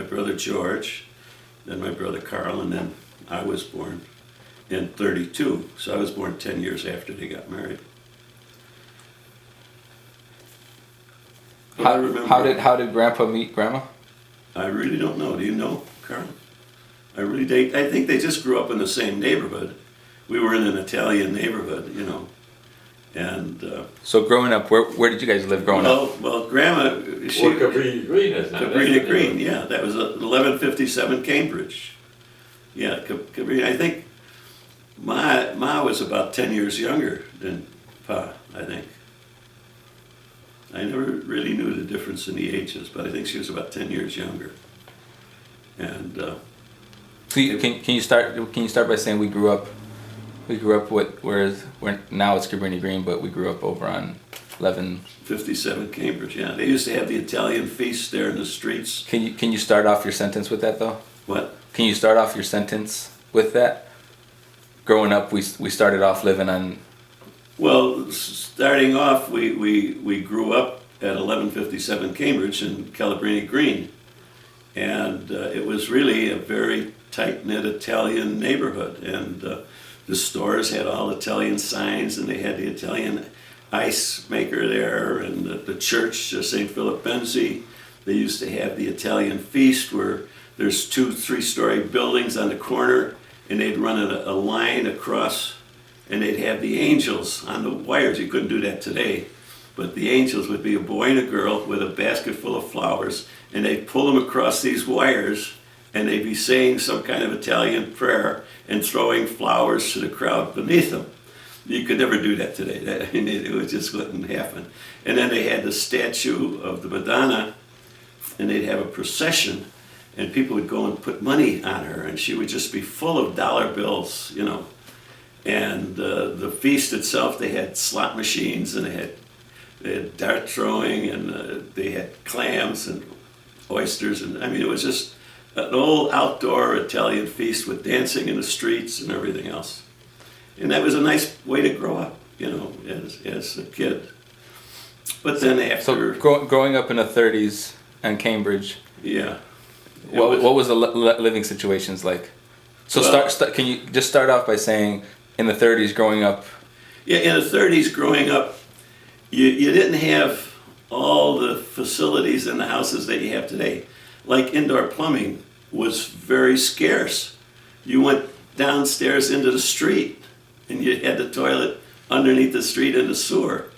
brother George, then my brother Carl, and then I was born in 32. So I was born 10 years after they got married. How did Grandpa meet Grandma? I really don't know. Do you know, Carl? I think they just grew up in the same neighborhood. We were in an Italian neighborhood, you know, and. So growing up, where did you guys live growing up? Well, Grandma. Cabrini Green is now. Cabrini Green, yeah, that was 1157 Cambridge. Yeah, Cabrini. I think Ma was about 10 years younger than Pa. I think. I never really knew the difference in the ages, but I think she was about 10 years younger. And so can you start by saying we grew up where now it's Cabrini Green, but we grew up over on 1157 Cambridge. Yeah, they used to have the Italian feast there in the streets. Can you start off your sentence with that though? What? Can you start off your sentence with that? Growing up, we started off living on. Well, starting off, we grew up at 1157 Cambridge in Calabrini Green, and it was really a very tight-knit Italian neighborhood, and the stores had all Italian signs, and they had the Italian ice maker there, and the church, St. Philip Benzi. They used to have the Italian feast where there's 2-3-story buildings on the corner, and they'd run a line across, and they'd have the angels on the wires. You couldn't do that today, but the angels would be a boy and a girl with a basket full of flowers, and they'd pull them across these wires, and they'd be saying some kind of Italian prayer and throwing flowers to the crowd beneath them. You could never do that today. It just wouldn't happen. And then they had the statue of the Madonna, and they'd have a procession, and people would go and put money on her, and she would just be full of dollar bills, you know. And the feast itself, they had slot machines, and they had dart throwing, and they had clams and oysters, and I mean, it was just an old outdoor Italian feast with dancing in the streets and everything else. And that was a nice way to grow up, you know, as a kid. But then after... So growing up in the 30s in Cambridge... Yeah. What was the living situations like? So well, can you just start off by saying, in the 30s growing up... Yeah, in the 30s growing up, you didn't have all the facilities in the houses that you have today. Like indoor plumbing was very scarce. You went downstairs into the street, and you had the toilet underneath the street in the sewer.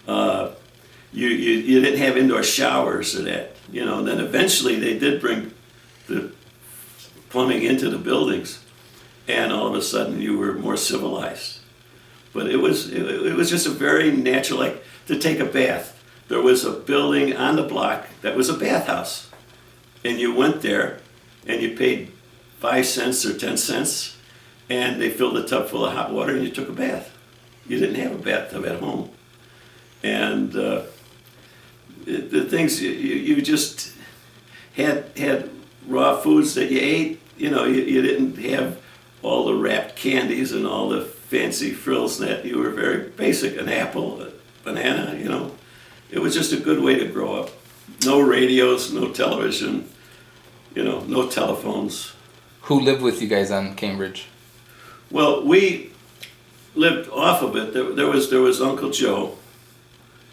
You didn't have indoor showers or that, you know. And then eventually they did bring the plumbing into the buildings, and all of a sudden you were more civilized. But it was just a very natural, like to take a bath. There was a building on the block that was a bathhouse, and you went there, and you paid 5 cents or 10 cents, and they filled a tub full of hot water, and you took a bath. You didn't have a bathtub at home, and the things you just had raw foods that you ate. You know, you didn't have all the wrapped candies and all the fancy frills that you were very basic. An apple, a banana, you know. It was just a good way to grow up. No radios, no television, you know, no telephones. Who lived with you guys on Cambridge? Well, we lived off of it. There was Uncle Joe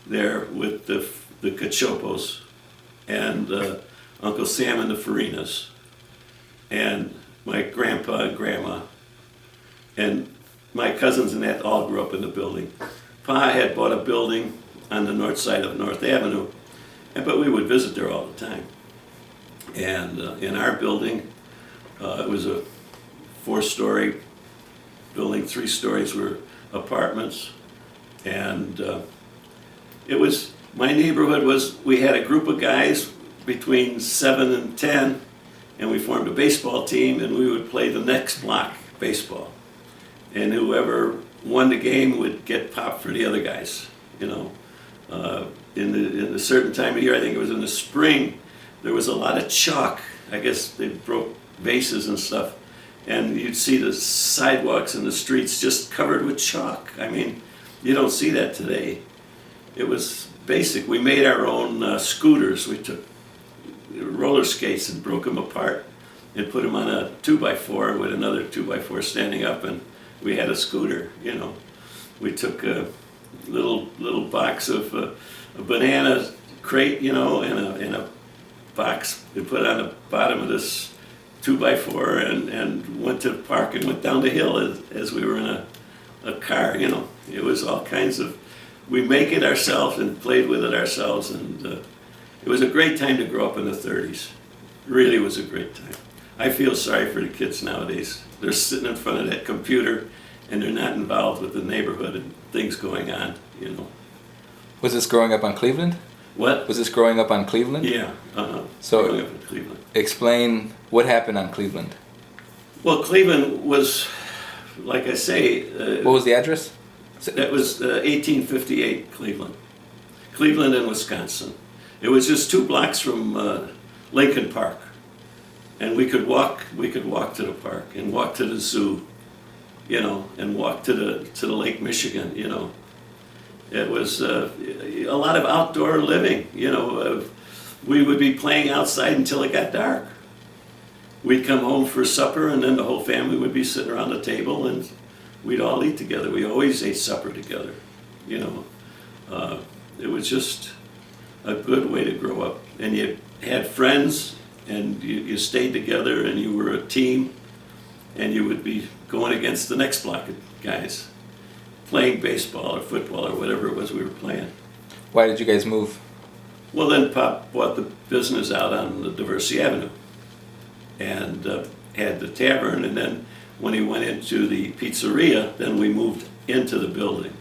there with the Cachopos, and Uncle Sam and the Farinas, and my grandpa and grandma, and my cousins and that all grew up in the building. Pa had bought a building on the north side of North Avenue, but we would visit there all the time. And in our building, it was a 4-story building, 3 stories were apartments, and my neighborhood we had a group of guys between 7 and 10, and we formed a baseball team, and we would play the next block baseball. And whoever won the game would get popped for the other guys, you know. In a certain time of year, I think it was in the spring, there was a lot of chalk. I guess they broke vases and stuff, and you'd see the sidewalks and the streets just covered with chalk. I mean, you don't see that today. It was basic. We made our own scooters. We took roller roller skates and broke them apart and put them on a 2x4 with another 2x4 standing up, and we had a scooter, you know. We took a little box of a banana crate, you know, and a box we put on the bottom of this 2x4 and went to the park and went down the hill as we were in a car, you know. It was all kinds of, we make it ourselves and played with it ourselves, and it was a great time to grow up in the 30s. It really was a great time. I feel sorry for the kids nowadays. They're sitting in front of that computer and they're not involved with the neighborhood and things going on, you know. Was this growing up on Cleveland? What? Was this growing up on Cleveland? Yeah, So growing up in Cleveland. explain what happened on Cleveland. Well, Cleveland was, like I say, What was the address? that was 1858 Cleveland. Cleveland and Wisconsin. It was just 2 blocks from Lincoln Park. And we could walk to the park and walk to the zoo, you know, and walk to the Lake Michigan, you know. It was a lot of outdoor living, you know. We would be playing outside until it got dark. We'd come home for supper, and then the whole family would be sitting around the table, and we'd all eat together. We always ate supper together, you know. It was just a good way to grow up. And you had friends, and you stayed together, and you were a team, and you would be going against the next block of guys, playing baseball or football or whatever it was we were playing. Why did you guys move? Well, then Pop bought the business out on the Diversity Avenue and had the tavern, and then when he went into the pizzeria, then we moved into the building.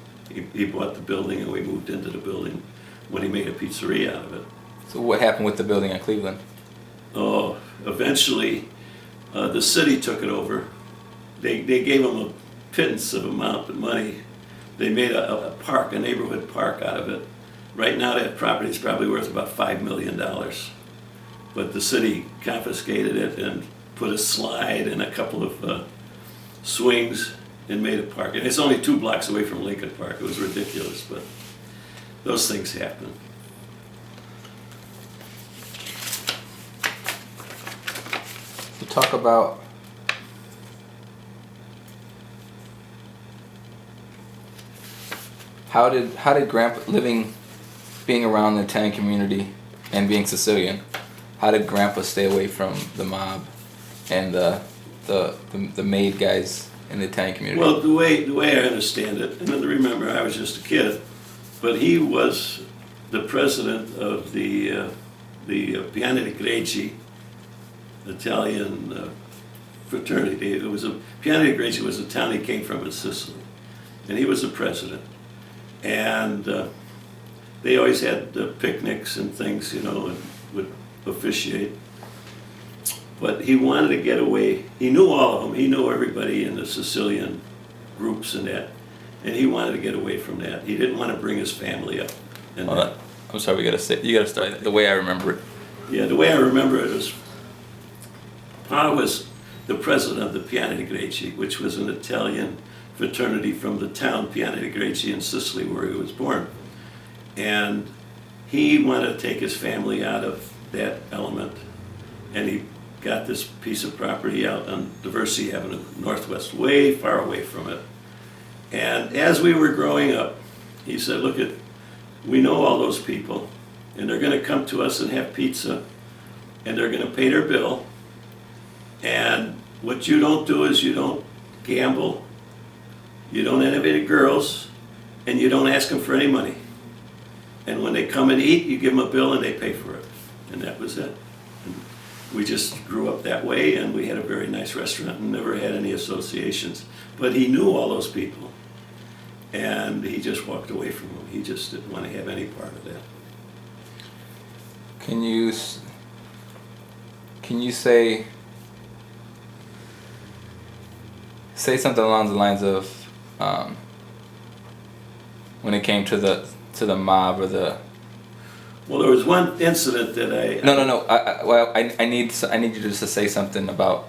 He bought the building and we moved into the building when he made a pizzeria out of it. So what happened with the building in Cleveland? Oh, eventually the city took it over. They gave him a pittance of amount of money. They made a park, a neighborhood park out of it. Right now that property is probably worth about $5 million. But the city confiscated it and put a slide and a couple of swings and made a park. And it's only 2 blocks away from Lincoln Park. It was ridiculous, but those things happen. So talk about how did Grandpa being around the Italian community and being Sicilian, how did Grandpa stay away from the mob and the maid guys in the Italian community? Well, the way I understand it, and remember I was just a kid, but he was the president of the Piani di Greci Italian fraternity. It was Piani di Greci was a town he came from in Sicily, and he was the president. And they always had picnics and things, you know, and would officiate. But he wanted to get away. He knew all of them. He knew everybody in the Sicilian groups and that. And he wanted to get away from that. He didn't want to bring his family up. And I'm sorry, you gotta start the way I remember it. yeah, the way I remember it is, Pa was the president of the Piani di Greci, which was an Italian fraternity from the town Piani di Greci in Sicily where he was born. And he wanted to take his family out of that element, and he got this piece of property out on Diversity Avenue Northwest, way far away from it. And as we were growing up, he said, look, we know all those people, and they're going to come to us and have pizza, and they're going to pay their bill, and what you don't do is you don't gamble, you don't have any girls, and you don't ask them for any money. And when they come and eat, you give them a bill and they pay for it. And that was it. And we just grew up that way, and we had a very nice restaurant and never had any associations. But he knew all those people, and he just walked away from them. He just didn't want to have any part of that. Can you say something along the lines of when it came to the mob or the? Well, there was one incident that I... No. I need you just to say something about,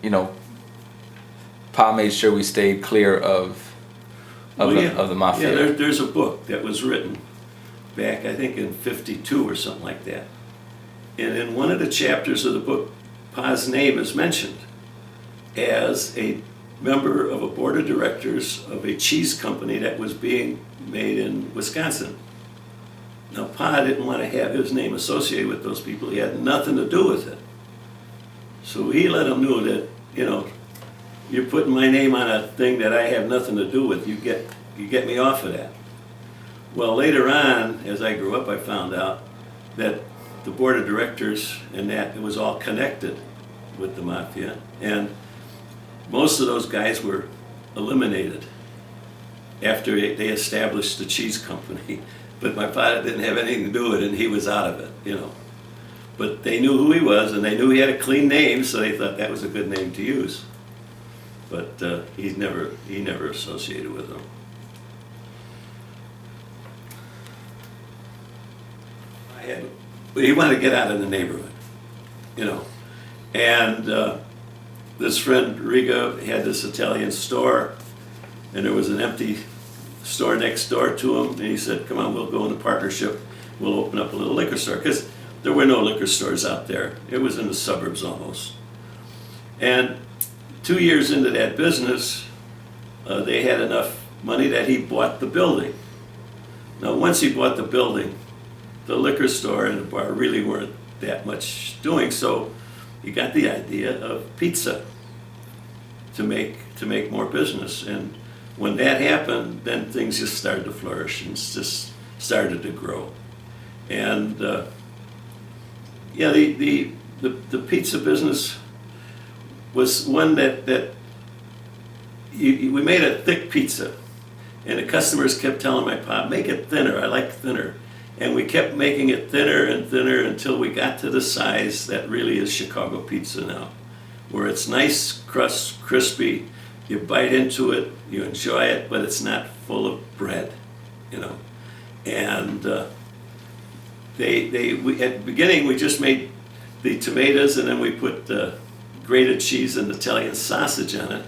you know, Pa made sure we stayed clear of the mafia. Yeah, there's a book that was written back, I think, in '52 or something like that. And in one of the chapters of the book, Pa's name is mentioned as a member of a board of directors of a cheese company that was being made in Wisconsin. Now, Pa didn't want to have his name associated with those people. He had nothing to do with it. So he let them know that, you're putting my name on a thing that I have nothing to do with. You get me off of that. Well, later on, as I grew up, I found out that the board of directors and that it was all connected with the mafia, and most of those guys were eliminated after they established the cheese company. But my father didn't have anything to do with it, and he was out of it, But they knew who he was, and they knew he had a clean name, so they thought that was a good name to use. But he never associated with them. He wanted to get out of the neighborhood, And this friend Riga had this Italian store, and there was an empty store next door to him, and he said, "Come on, we'll go into partnership. We'll open up a little liquor store," because there were no liquor stores out there. It was in the suburbs almost. And 2 years into that business, they had enough money that he bought the building. Now, once he bought the building, the liquor store and the bar really weren't that much doing, so he got the idea of pizza to make more business. And when that happened, then things just started to flourish and just started to grow. And the pizza business was one that we made a thick pizza, and the customers kept telling my pop, "Make it thinner, I like thinner." And we kept making it thinner and thinner until we got to the size that really is Chicago pizza now, where it's nice crust, crispy, you bite into it, you enjoy it, but it's not full of bread, And at the beginning we just made the tomatoes, and then we put grated cheese and Italian sausage on it.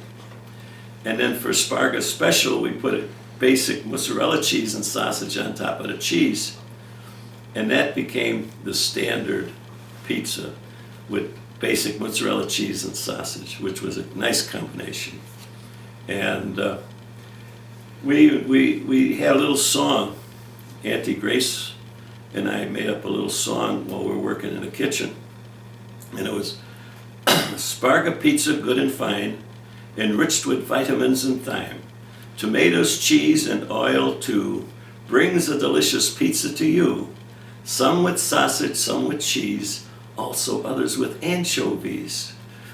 And then for Sparga special, we put a basic mozzarella cheese and sausage on top of the cheese. And that became the standard pizza with basic mozzarella cheese and sausage, which was a nice combination. And we had a little song. Auntie Grace and I made up a little song while we were working in the kitchen. And it was, "Sparga pizza good and fine, enriched with vitamins and thyme. Tomatoes, cheese, and oil too, brings a delicious pizza to you. Some with sausage, some with cheese, also others with anchovies.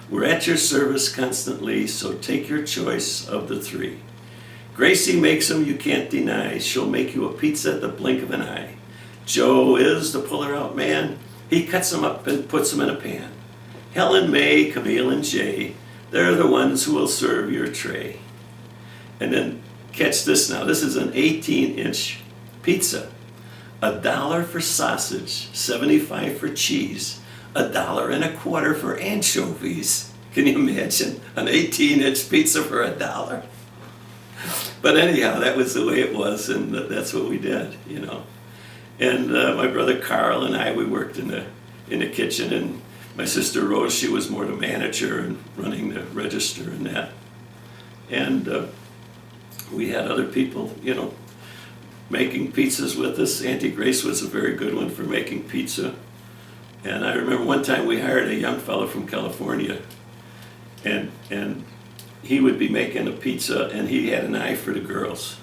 We're at your service constantly, so take your choice of the three. Gracie makes them, you can't deny. She'll make you a pizza at the blink of an eye. Joe is the puller-out man. He cuts them up and puts them in a pan. Helen, May, Camille, and Jay, they're the ones who will serve your tray." And then catch this now. This is an 18-inch pizza. $1 for sausage, 75 for cheese, $1.25 for anchovies. Can you imagine an 18-inch pizza for $1? But anyhow, that was the way it was, and that's what we did, And my brother Carl and I, we worked in the kitchen, and my sister Rose, she was more the manager and running the register and that. And we had other people, making pizzas with us. Auntie Grace was a very good one for making pizza. And I remember one time we hired a young fellow from California, and he would be making a pizza, and he had an eye for the girls.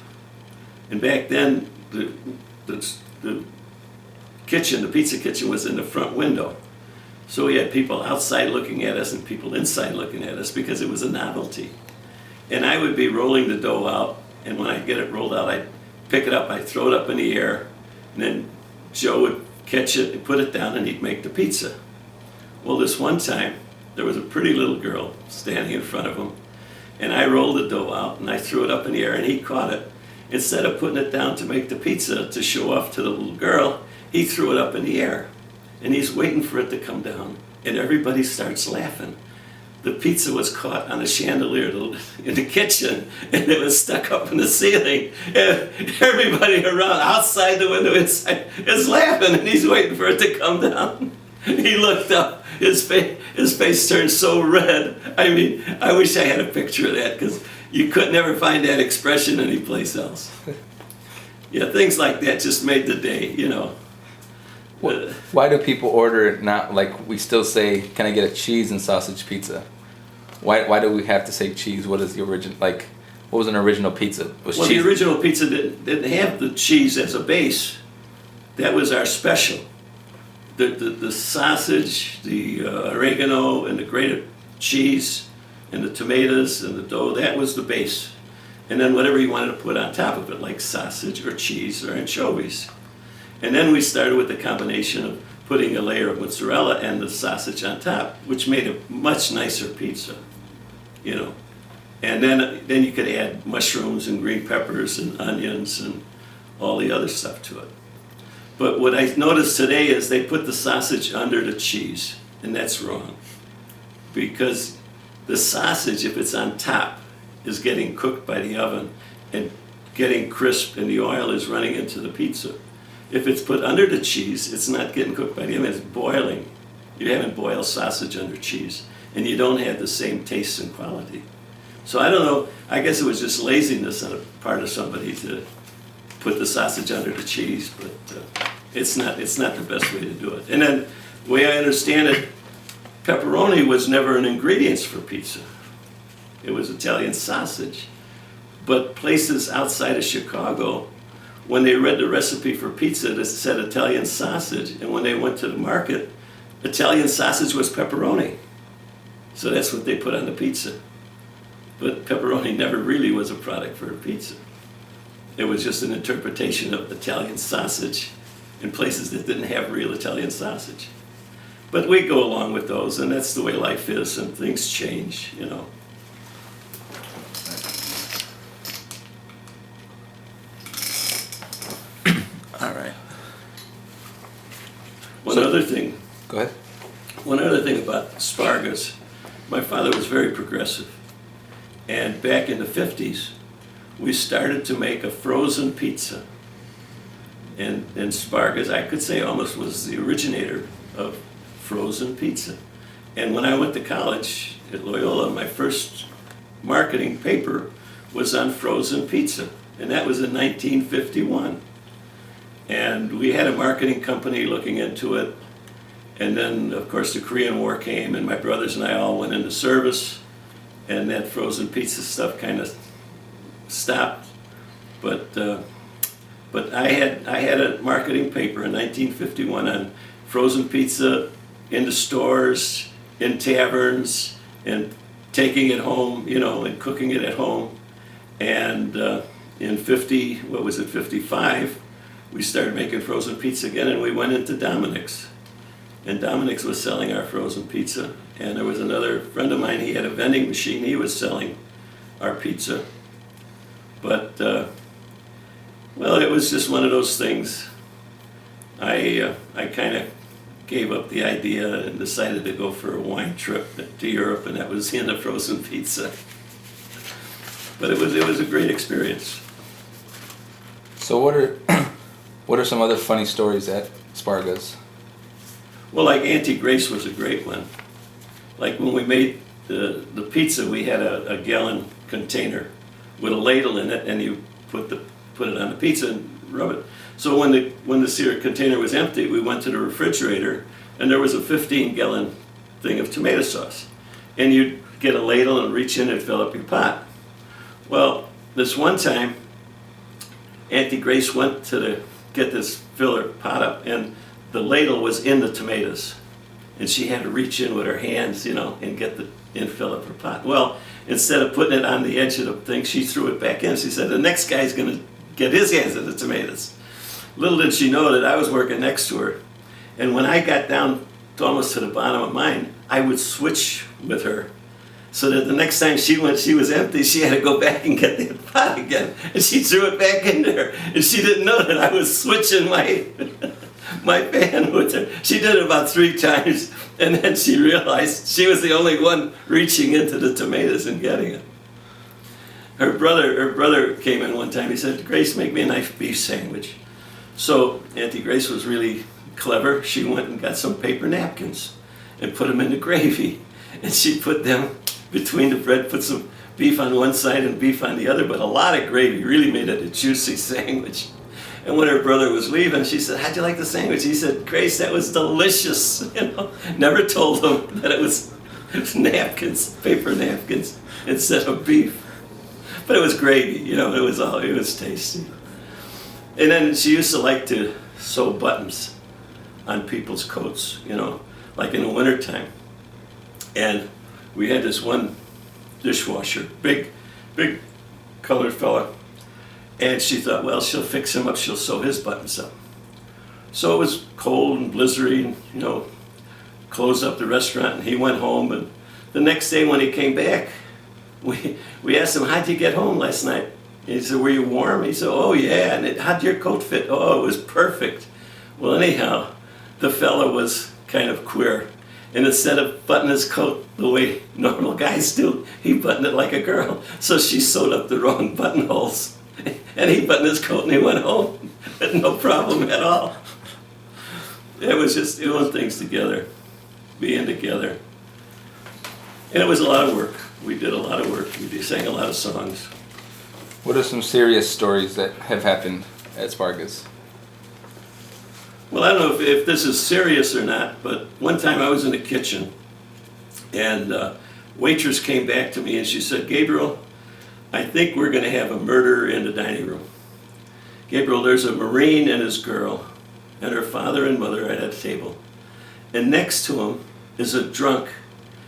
And back then, the pizza kitchen was in the front window. So we had people outside looking at us and people inside looking at us because it was a novelty. And I would be rolling the dough out, and when I get it rolled out, I'd pick it up, I'd throw it up in the air, and then Joe would catch it and put it down, and he'd make the pizza. Well, this one time, there was a pretty little girl standing in front of him, and I rolled the dough out, and I threw it up in the air, and he caught it. Instead of putting it down to make the pizza to show off to the little girl, he threw it up in the air, and he's waiting for it to come down, and everybody starts laughing. The pizza was caught on a chandelier in the kitchen, and it was stuck up in the ceiling. And everybody around, outside the window, inside, is laughing, and he's waiting for it to come down. He looked up, his face turned so red. I mean, I wish I had a picture of that, because you could never find that expression anyplace else. Yeah, things like that just made the day, you know. Why do people order it not like we still say, can I get a cheese and sausage pizza? Why do we have to say cheese? What is the origin, like, what was an original pizza? Was Well, cheese? the original pizza didn't have the cheese as a base. That was our special. The sausage, the oregano, and the grated cheese, and the tomatoes, and the dough, that was the base. And then whatever you wanted to put on top of it, like sausage or cheese or anchovies. And then we started with the combination of putting a layer of mozzarella and the sausage on top, which made a much nicer pizza, you know. And then you could add mushrooms and green peppers and onions and all the other stuff to it. But what I noticed today is they put the sausage under the cheese, and that's wrong. Because the sausage, if it's on top, is getting cooked by the oven and getting crisp, and the oil is running into the pizza. If it's put under the cheese, it's not getting cooked by the oven, it's boiling. You haven't boiled sausage under cheese, and you don't have the same taste and quality. So I don't know, I guess it was just laziness on the part of somebody to put the sausage under the cheese, but it's not the best way to do it. And then, the way I understand it, pepperoni was never an ingredient for pizza. It was Italian sausage. But places outside of Chicago, when they read the recipe for pizza, it said Italian sausage, and when they went to the market, Italian sausage was pepperoni. So that's what they put on the pizza. But pepperoni never really was a product for a pizza. It was just an interpretation of Italian sausage in places that didn't have real Italian sausage. But we go along with those, and that's the way life is, and things change, you know. All right. One other thing Go ahead. One other thing about Spargas, my father was very progressive. And back in the 50s, we started to make a frozen pizza. And Spargas, I could say, almost was the originator of frozen pizza. And when I went to college at Loyola, my first marketing paper was on frozen pizza. And that was in 1951. And we had a marketing company looking into it. And then, of course, the Korean War came, and my brothers and I all went into service. And that frozen pizza stuff kind of stopped. But I had a marketing paper in 1951 on frozen pizza in the stores, in taverns, and taking it home, you know, and cooking it at home. And in 55, we started making frozen pizza again, and we went into Dominic's. And Dominic's was selling our frozen pizza. And there was another friend of mine, he had a vending machine, he was selling our pizza. But, well, it was just one of those things. I kind of gave up the idea and decided to go for a wine trip to Europe, and that was in the frozen pizza. But it was a great experience. So what are some other funny stories at Sparga's? Well, like Auntie Grace was a great one. Like when we made the pizza, we had a gallon container with a ladle in it, and you put it on the pizza and rub it. So when the container was empty, we went to the refrigerator, and there was a 15-gallon thing of tomato sauce. And you'd get a ladle and reach in and fill up your pot. Well, this one time, Auntie Grace went to get this filler pot up, and the ladle was in the tomatoes. And she had to reach in with her hands, you know, and fill up her pot. Well, instead of putting it on the edge of the thing, she threw it back in. She said, the next guy's going to get his hands in the tomatoes. Little did she know that I was working next to her. And when I got down to almost to the bottom of mine, I would switch with her. So that the next time she was empty, she had to go back and get that pot again. And she threw it back in there. And she didn't know that I was switching my pan with her. She did it about 3 times, and then she realized she was the only one reaching into the tomatoes and getting it. Her brother came in one time. He said, Grace, make me a nice beef sandwich. So Auntie Grace was really clever. She went and got some paper napkins and put them in the gravy. And she put them between the bread, put some beef on one side and beef on the other, but a lot of gravy, really made it a juicy sandwich. And when her brother was leaving, she said, "How'd you like the sandwich?" He said, "Grace, that was delicious." Never told him that it was napkins, paper napkins, instead of beef. But it was gravy, it was tasty. And then she used to like to sew buttons on people's coats, like in the wintertime. And we had this one dishwasher, big colored fella. And she thought, well, she'll fix him up, she'll sew his buttons up. So it was cold and blizzary, and, closed up the restaurant, and he went home. And the next day when he came back, we asked him, "How'd you get home last night?" And he said, "Were you warm?" He said, "Oh, yeah." And how'd your coat fit? "Oh, it was perfect." Well, anyhow, the fella was kind of queer. And instead of buttoning his coat the way normal guys do, he buttoned it like a girl. So she sewed up the wrong buttonholes. And he buttoned his coat and he went home. But no problem at all. It was just doing things together, being together. And it was a lot of work. We did a lot of work. We sang a lot of songs. What are some serious stories that have happened at Sparga's? Well, I don't know if this is serious or not, but one time I was in the kitchen, and waitress came back to me and she said, "Gabriel, I think we're going to have a murder in the dining room. Gabriel, there's a Marine and his girl, and her father and mother are at a table. And next to him is a drunk,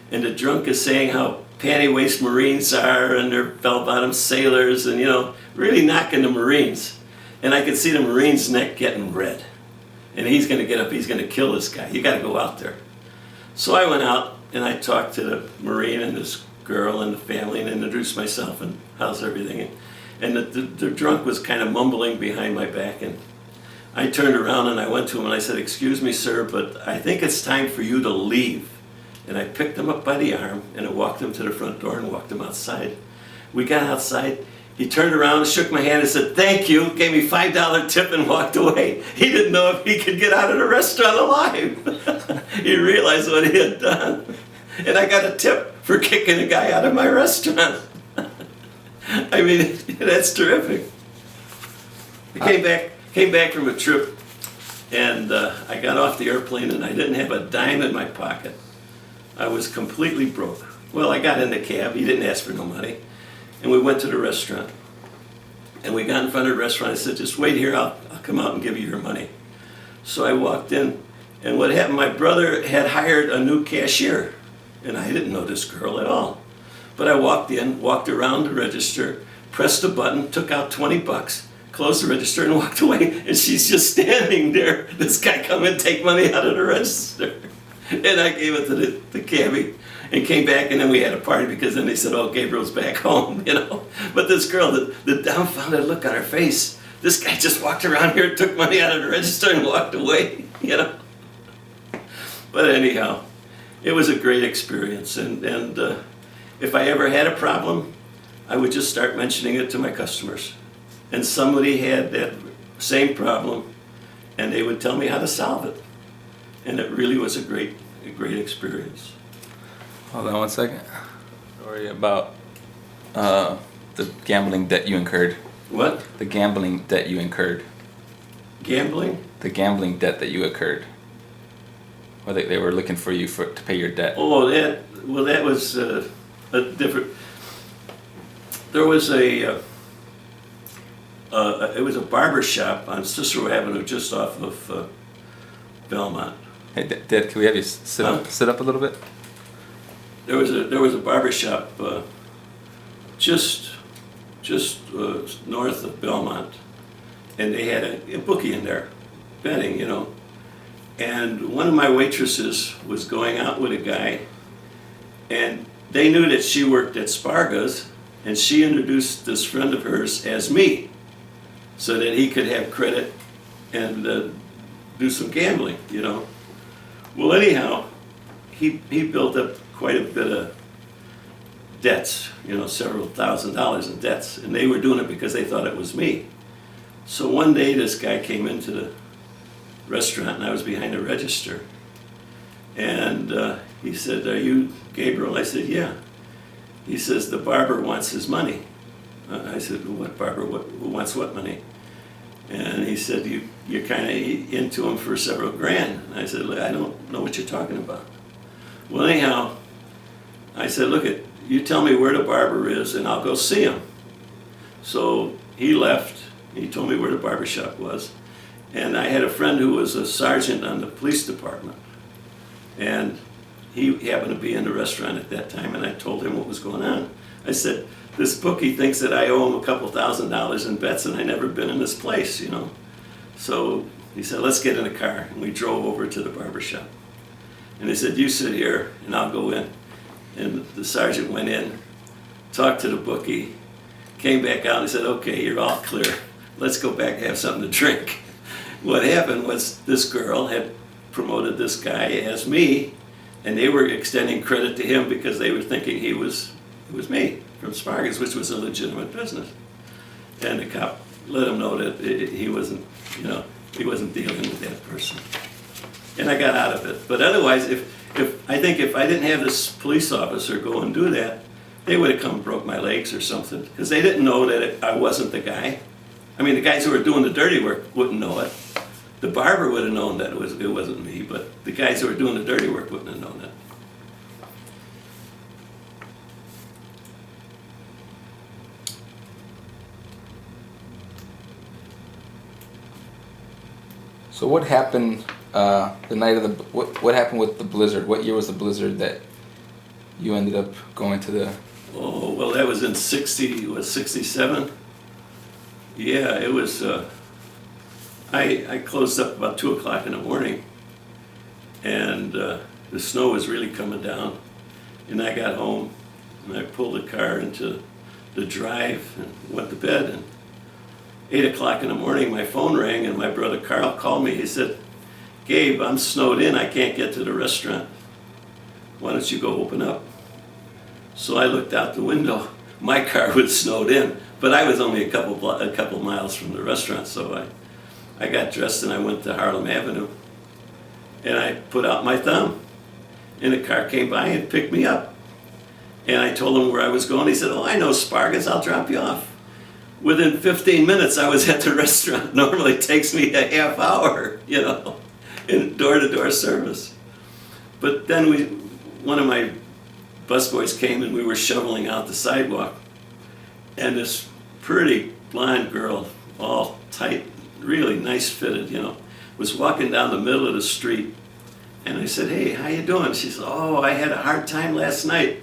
and the drunk is saying how panty-waist Marines are, and they're bell-bottom sailors, and, really knocking the Marines. And I could see the Marine's neck getting red. And he's going to get up, he's going to kill this guy. You got to go out there." So I went out and I talked to the Marine and this girl and the family and introduced myself and how's everything. And the drunk was kind of mumbling behind my back. And I turned around and I went to him and I said, "Excuse me, sir, but I think it's time for you to leave." And I picked him up by the arm and I walked him to the front door and walked him outside. We got outside. He turned around, shook my hand and said, "Thank you," gave me $5 tip and walked away. He didn't know if he could get out of the restaurant alive. He realized what he had done. And I got a tip for kicking a guy out of my restaurant. I mean, that's terrific. I came back from a trip, and I got off the airplane and I didn't have a dime in my pocket. I was completely broke. Well, I got in the cab. He didn't ask for no money. And we went to the restaurant. And we got in front of the restaurant. I said, "Just wait here. I'll come out and give you your money." So I walked in. And what happened, my brother had hired a new cashier. And I didn't know this girl at all. But I walked in, walked around the register, pressed a button, took out $20, closed the register, and walked away. And she's just standing there. This guy come and take money out of the register. And I gave it to the cabbie. And came back, and then we had a party because then they said, "Oh, Gabriel's back home," But this girl, the dumbfounded look on her face, this guy just walked around here, took money out of the register, and walked away, But anyhow, it was a great experience, and if I ever had a problem, I would just start mentioning it to my customers. And somebody had that same problem, and they would tell me how to solve it. And it really was a great experience. Hold on one second. Story about the gambling debt you incurred. What? The gambling debt you incurred. Gambling? The gambling debt that you incurred. Well, they were looking for you to pay your debt. Oh, that was a different. There was it was a barber shop on Cicero Avenue, just off of Belmont. Hey, Dad, can we have you sit up a little bit? There was a barber shop just north of Belmont, and they had a bookie in there, betting, And one of my waitresses was going out with a guy, and they knew that she worked at Sparga's, and she introduced this friend of hers as me, so that he could have credit and do some gambling, Well, anyhow, he built up quite a bit of debts, several $1,000s in debts, and they were doing it because they thought it was me. So one day this guy came into restaurant, and I was behind the register. And he said, "Are you Gabriel?" I said, "Yeah." He says, "The barber wants his money." I said, "Well, what barber? Who wants what money?" And he said, "You're kind of into him for several grand." And I said, "I don't know what you're talking about." Well, anyhow, I said, "Look, you tell me where the barber is, and I'll go see him." So he left. He told me where the barber shop was. And I had a friend who was a sergeant on the police department. And he happened to be in the restaurant at that time, and I told him what was going on. I said, "This bookie thinks that I owe him a couple $1,000s in bets, and I never been in this place, you know." So he said, "Let's get in a car." And we drove over to the barber shop. And he said, "You sit here, and I'll go in." And the sergeant went in, talked to the bookie, came back out and said, "Okay, you're all clear. Let's go back and have something to drink." What happened was this girl had promoted this guy as me, and they were extending credit to him because they were thinking it was me from Sparga's, which was a legitimate business. And the cop let him know that he wasn't, he wasn't dealing with that person. And I got out of it. But otherwise, I think if I didn't have this police officer go and do that, they would have come and broke my legs or something, because they didn't know that I wasn't the guy. I mean, the guys who were doing the dirty work wouldn't know it. The barber would have known that it wasn't me, but the guys who were doing the dirty work wouldn't have known that. So what happened the night of the what happened with the blizzard? What year was the blizzard that you ended up going to the? Oh, well, that was in 67? Yeah, it was, I closed up about 2 o'clock in the morning, and the snow was really coming down, and I got home, and I pulled the car into the drive and went to bed, and 8 o'clock in the morning my phone rang, and my brother Carl called me. He said, "Gabe, I'm snowed in, I can't get to the restaurant. Why don't you go open up?" So I looked out the window. My car was snowed in, but I was only a couple miles from the restaurant, so I got dressed and I went to Harlem Avenue, and I put out my thumb, and a car came by and picked me up. And I told him where I was going. He said, "Oh, I know Sparga's, I'll drop you off." Within 15 minutes, I was at the restaurant. Normally it takes me a half hour, in door-to-door service. But then one of my busboys came and we were shoveling out the sidewalk, and this pretty blonde girl, all tight, really nice fitted, was walking down the middle of the street. And I said, "Hey, how you doing?" She said, "Oh, I had a hard time last night."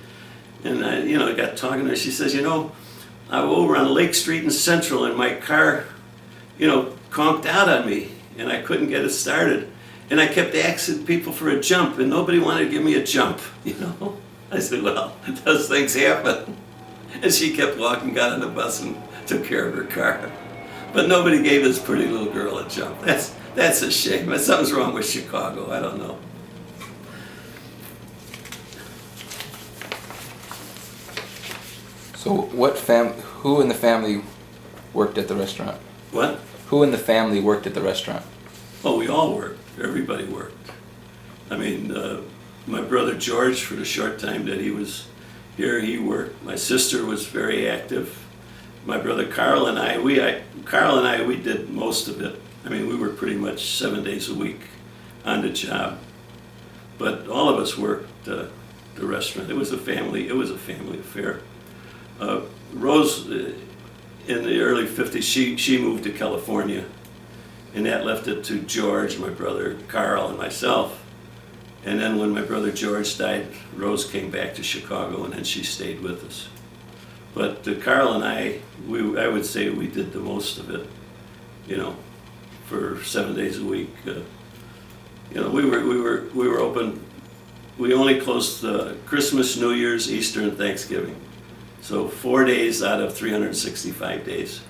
And I got talking to her. She says, "I was over on Lake Street in Central, and my car, conked out on me, and I couldn't get it started. And I kept asking people for a jump, and nobody wanted to give me a jump, I said, "Well, those things happen." And she kept walking, got on the bus, and took care of her car. But nobody gave this pretty little girl a jump. That's a shame. Something's wrong with Chicago. I don't know. So who in the family worked at the restaurant? What? Who in the family worked at the restaurant? Oh, we all worked. Everybody worked. I mean, my brother George, for the short time that he was here, he worked. My sister was very active. My brother Carl and I, we did most of it. I mean, we were pretty much 7 days a week on the job. But all of us worked the restaurant. It was a family affair. Rose, in the early 50s, she moved to California, and that left it to George, my brother Carl, and myself. And then when my brother George died, Rose came back to Chicago, and then she stayed with us. But Carl and I would say we did the most of it, for 7 days a week. We were open. We only closed Christmas, New Year's, Easter, and Thanksgiving. So 4 days out of 365 days.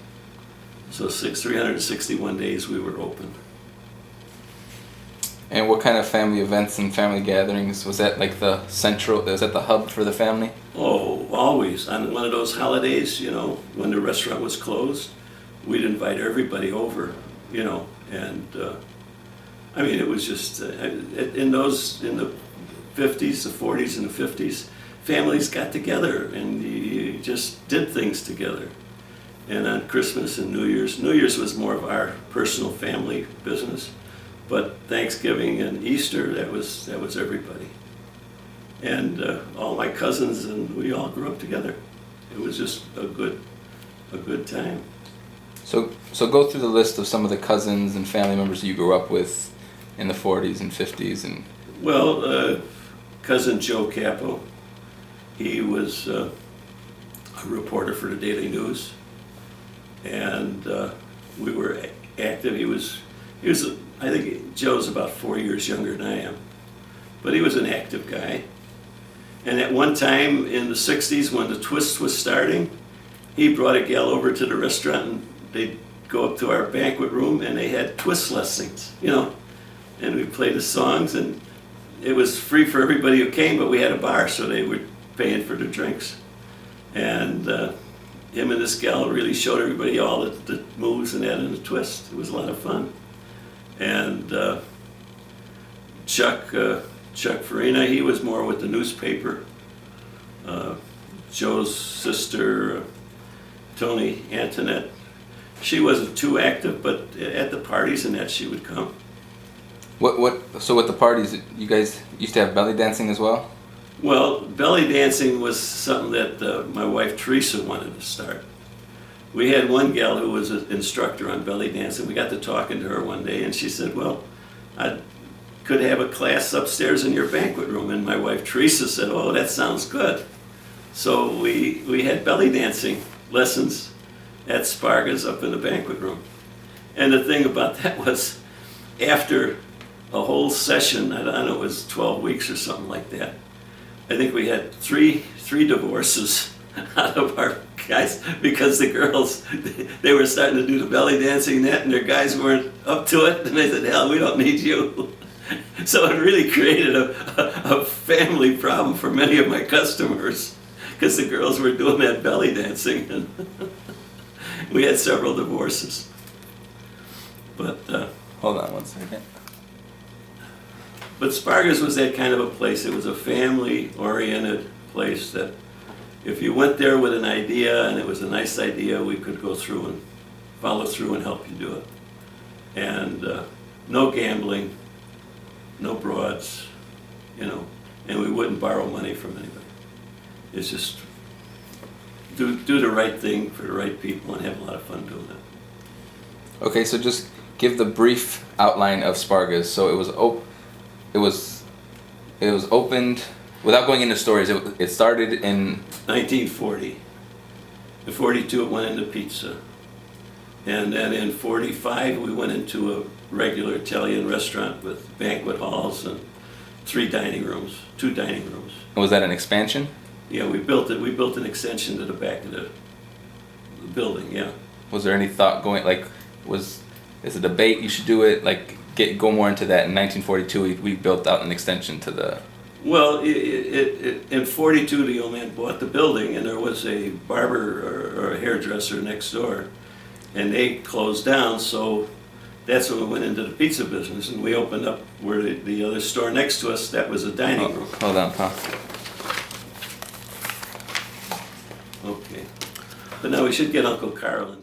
So 361 days we were open. And what kind of family events and family gatherings? Was that like was that the hub for the family? Oh, always. On one of those holidays, when the restaurant was closed, we'd invite everybody over, and I mean, it was just, in the 50s, the 40s and the 50s, families got together and you just did things together. And on Christmas and New Year's was more of our personal family business. But Thanksgiving and Easter, that was everybody. And all my cousins and we all grew up together. It was just a good time. So go through the list of some of the cousins and family members you grew up with in the 40s and 50s and. Well, cousin Joe Capo, he was a reporter for the Daily News, and we were active. He was I think Joe's about 4 years younger than I am, but he was an active guy. And at one time in the 60s when the Twist was starting, he brought a gal over to the restaurant and they'd go up to our banquet room and they had Twist lessons, and we played the songs and it was free for everybody who came, but we had a bar, so they were paying for the drinks. And him and this gal really showed everybody all the moves and that in the Twist. It was a lot of fun. And Chuck Farina, he was more with the newspaper. Joe's sister, Tony Antoinette, she wasn't too active, but at the parties and that she would come. So with the parties, you guys used to have belly dancing as well? Well, belly dancing was something that my wife Teresa wanted to start. We had one gal who was an instructor on belly dancing. We got to talking to her one day and she said, well, I could have a class upstairs in your banquet room. And my wife Teresa said, oh, that sounds good. So we had belly dancing lessons at Sparga's up in the banquet room. And the thing about that was, after a whole session, I don't know, it was 12 weeks or something like that, I think we had three divorces out of our guys because the girls, they were starting to do the belly dancing and their guys weren't up to it, and they said, hell, we don't need you. So it really created a family problem for many of my customers because the girls were doing that belly dancing, and we had several divorces. But Hold on one second. But Sparga's was that kind of a place. It was a family-oriented place that if you went there with an idea and it was a nice idea, we could go through and follow through and help you do it. And no gambling, no broads, and we wouldn't borrow money from anybody. It's just do the right thing for the right people and have a lot of fun doing it. Okay, so just give the brief outline of Sparga's. So it was opened, without going into stories, it started in 1940. In 42 it went into pizza. And then in 45 we went into a regular Italian restaurant with banquet halls and 2 dining rooms. Was that an expansion? Yeah, we built it. We built an extension to the back of the building, yeah. Was there any thought going, is a debate you should do it, go more into that? In 1942 we built out an extension to the. Well, in 42 the old man bought the building and there was a barber or a hairdresser next door and they closed down, so that's when we went into the pizza business and we opened up where the other store next to us, that was a dining room. Hold on, Tom. Okay. But now we should get Uncle Carl in.